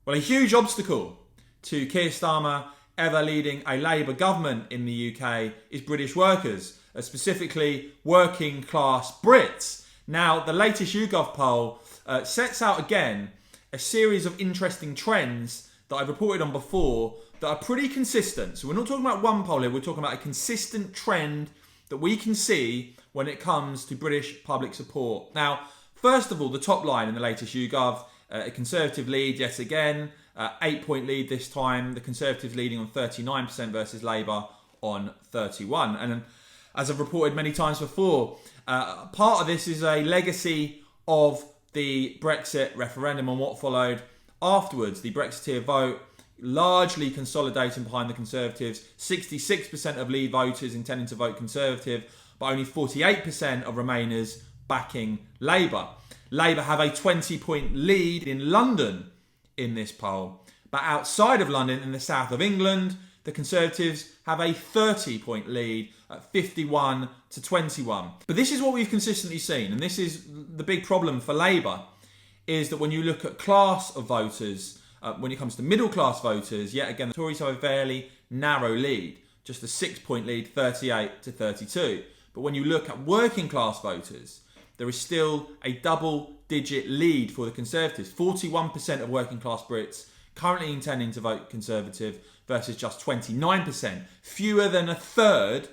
Well, a huge obstacle to Keir Starmer ever leading a Labour government in the UK is British workers, specifically working class Brits. Now, the latest YouGov poll sets out again a series of interesting trends that I've reported on before that are pretty consistent. So we're not talking about one poll here, we're talking about a consistent trend that we can see when it comes to British public support. Now, first of all, the top line in the latest YouGov, a Conservative lead yet again, 8-point lead this time. The Conservatives leading on 39% versus Labour on 31%. And as I've reported many times before, part of this is a legacy of the Brexit referendum and what followed afterwards. The Brexiteer vote largely consolidating behind the Conservatives. 66% of lead voters intending to vote Conservative, but only 48% of Remainers backing Labour. Labour have a 20-point lead in London in this poll. But outside of London, in the south of England, the Conservatives have a 30-point lead at 51 to 21. But this is what we've consistently seen, and this is the big problem for Labour, is that when you look at class of voters, when it comes to middle-class voters, yet again, the Tories have a fairly narrow lead, just a 6-point lead, 38 to 32. But when you look at working-class voters, there is still a double-digit lead for the Conservatives. 41% of working-class Brits currently intending to vote Conservative versus just 29%. Fewer than a third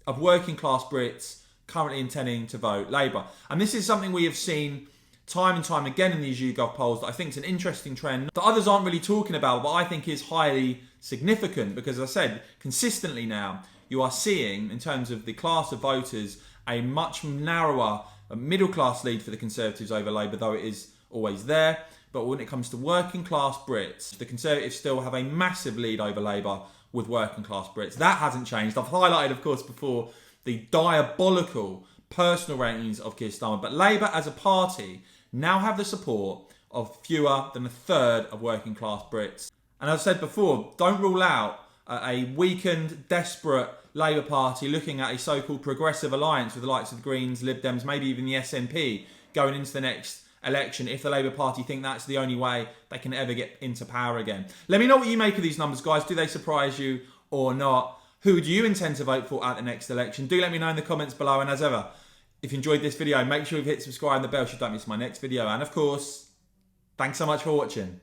of working-class Brits currently intending to vote Labour. And this is something we have seen time and time again in these YouGov polls that I think is an interesting trend that others aren't really talking about, but I think is highly significant because, as I said, consistently now, you are seeing, in terms of the class of voters, a much narrower middle-class lead for the Conservatives over Labour, though it is always there. But when it comes to working-class Brits, the Conservatives still have a massive lead over Labour with working-class Brits. That hasn't changed. I've highlighted, of course, before the diabolical personal rankings of Keir Starmer. But Labour as a party now have the support of fewer than a third of working-class Brits. And as I said before, don't rule out a weakened, desperate Labour Party looking at a so-called progressive alliance with the likes of the Greens, Lib Dems, maybe even the SNP going into the next election if the Labour Party think that's the only way they can ever get into power again. Let me know what you make of these numbers, guys. Do they surprise you or not? Who do you intend to vote for at the next election? Do let me know in the comments below. And as ever, if you enjoyed this video, make sure you've hit subscribe and the bell so you don't miss my next video. And of course, thanks so much for watching.